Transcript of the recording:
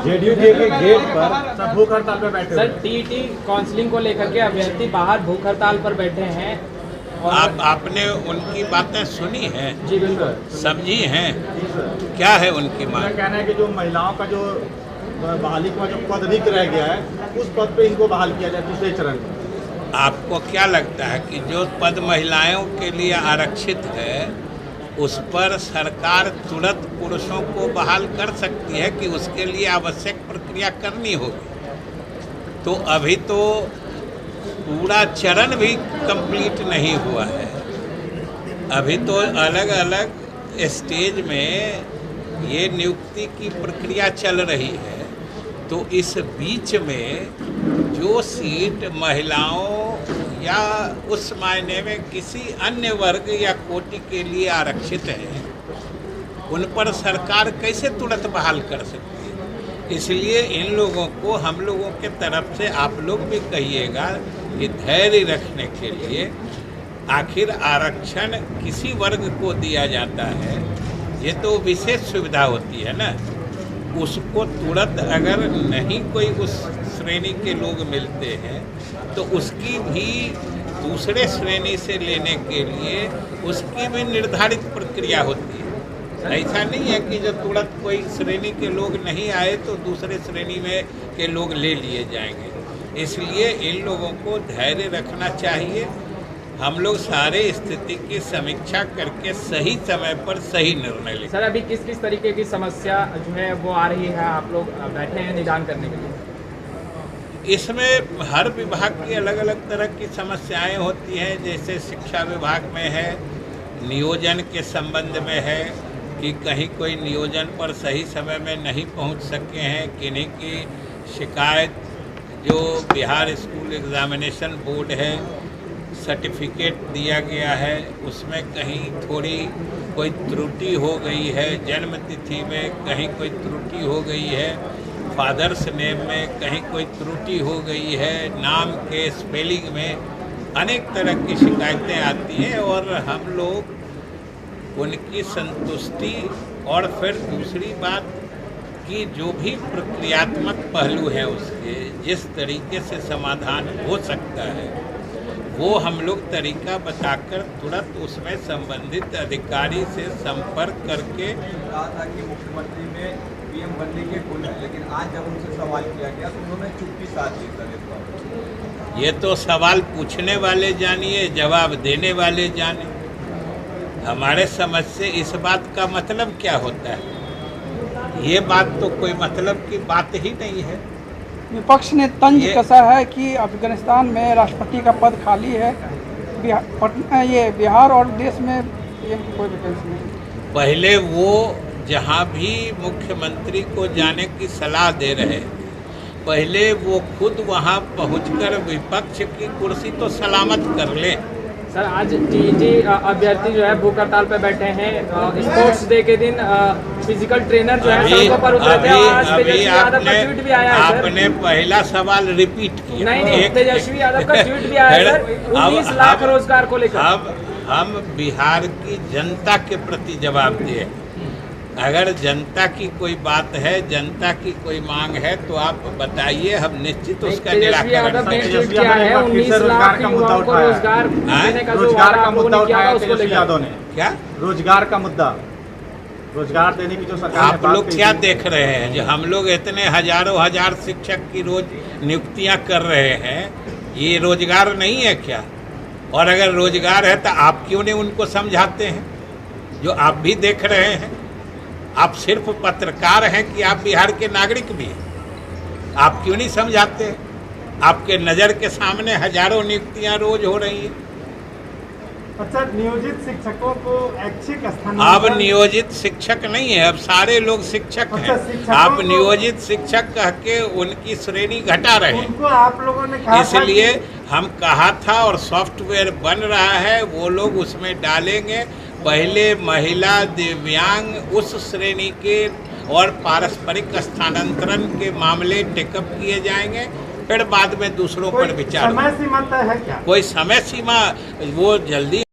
JDU के gate पर सब भूख हड़ताल पर बैठे सर टीईटी काउंसलिंग को लेकर के अभ्यर्थी बाहर भूख हड़ताल पर बैठे हैं। और आपने उनकी बातें सुनी हैं? जी बिल्कुल समझी हैं? क्या है उनकी मांग? कहना है कि जो महिलाओं का जो बहाली का जो पद रिक्त रह गया है उस पद पे इनको बहाल किया जाए दूसरे चरण में। आपको क्या लगता है कि जो पद महिलाओं के लिए आरक्षित है उस पर सरकार तुरंत पुरुषों को बहाल कर सकती है कि उसके लिए आवश्यक प्रक्रिया करनी होगी? तो अभी तो पूरा चरण भी कंप्लीट नहीं हुआ है। अभी तो अलग अलग स्टेज में ये नियुक्ति की प्रक्रिया चल रही है। तो इस बीच में जो सीट महिलाओं या उस मायने में किसी अन्य वर्ग या कोटि के लिए आरक्षित है उन पर सरकार कैसे तुरंत बहाल कर सकती है? इसलिए इन लोगों को हम लोगों के तरफ से आप लोग भी कहिएगा कि धैर्य रखने के लिए आखिर आरक्षण किसी वर्ग को दिया जाता है, ये तो विशेष सुविधा होती है ना। उसको तुरंत अगर नहीं कोई उस श्रेणी के लोग मिलते हैं तो उसकी भी दूसरे श्रेणी से लेने के लिए उसकी भी निर्धारित प्रक्रिया होती है। ऐसा नहीं है कि जब तुरंत कोई श्रेणी के लोग नहीं आए तो दूसरे श्रेणी में के लोग ले लिए जाएंगे। इसलिए इन लोगों को धैर्य रखना चाहिए। हम लोग सारे स्थिति की समीक्षा करके सही समय पर सही निर्णय लेंगे। सर अभी किस किस तरीके की समस्या जो है वो आ रही है, आप लोग बैठे हैं निदान करने के लिए? इसमें हर विभाग की अलग अलग तरह की समस्याएं होती हैं। जैसे शिक्षा विभाग में है, नियोजन के संबंध में है कि कहीं कोई नियोजन पर सही समय में नहीं पहुंच सके हैं, किन्हीं की शिकायत जो बिहार स्कूल एग्जामिनेशन बोर्ड है सर्टिफिकेट दिया गया है उसमें कहीं थोड़ी कोई त्रुटि हो गई है, जन्म तिथि में कहीं कोई त्रुटि हो गई है, फादर्स नेम में कहीं कोई त्रुटि हो गई है, नाम के स्पेलिंग में अनेक तरह की शिकायतें आती हैं और हम लोग उनकी संतुष्टि और फिर दूसरी बात कि जो भी प्रक्रियात्मक पहलू है उसके जिस तरीके से समाधान हो सकता है वो हम लोग तरीका बताकर तुरंत उसमें संबंधित अधिकारी से संपर्क करके। कहा था कि मुख्यमंत्री ने पीएम बनने के गुण है, लेकिन आज जब उनसे सवाल किया गया तो उन्होंने चुप्पी साध ली सर इस बार। ये तो सवाल पूछने वाले जानिए, जवाब देने वाले जाने। हमारे समझ से इस बात का मतलब क्या होता है? ये बात तो कोई मतलब की बात ही नहीं है। विपक्ष ने तंज कसा है कि अफगानिस्तान में राष्ट्रपति का पद खाली है, ये बिहार और देश में पीएम की कोई वैकेंसी नहीं। पहले वो जहाँ भी मुख्यमंत्री को जाने की सलाह दे रहे पहले वो खुद वहाँ पहुंचकर विपक्ष की कुर्सी तो सलामत कर ले। सर आज टीईटी अभ्यर्थी जो है भूख हड़ताल पे बैठे हैं। स्पोर्ट्स डे के दिन फिजिकल ट्रेनर जो है सड़कों पर उतरे थे। आज तेजस्वी यादव का ट्वीट भी आया है सर। आपने पहला सवाल रिपीट किया। नहीं तेजस्वी यादव का ट्वीट भी आया है सर 19 लाख रोजगार को लेकर। अब हम बिहार की जनता के प्रति जवाब दिए। अगर जनता की कोई बात है, जनता की कोई मांग है तो आप बताइए, हम निश्चित उसका निराकरण करेंगे। 19 लाख युवाओं को रोजगार देने का रोजगार का मुद्दा उठाया तेजस्वी यादव ने। क्या रोजगार का मुद्दा, रोजगार देने की जो सरकार आप लोग क्या देख रहे हैं? जो हम लोग इतने हजारों हजार शिक्षक की रोज नियुक्तियां कर रहे हैं, ये रोजगार नहीं है क्या? और अगर रोजगार है तो आप क्यों नहीं उनको समझाते हैं? जो आप भी देख रहे हैं, आप सिर्फ पत्रकार हैं कि आप बिहार के नागरिक भी हैं? आप क्यों नहीं समझाते? आपके नज़र के सामने हजारों नियुक्तियां रोज हो रही हैं। अच्छा, नियोजित शिक्षकों को ऐच्छिक स्थान अब नियोजित शिक्षक नहीं है, अब सारे लोग शिक्षक हैं। आप नियोजित शिक्षक कह के उनकी श्रेणी घटा रहे हैं। उनको आप लोगों ने कहा इसलिए हम कहा था और सॉफ्टवेयर बन रहा है, वो लोग उसमें डालेंगे। पहले महिला, दिव्यांग उस श्रेणी के और पारस्परिक स्थानांतरण के मामले टेकअप किए जाएंगे, फिर बाद में दूसरों पर विचार। समय सीमा तय है क्या? कोई समय सीमा वो जल्दी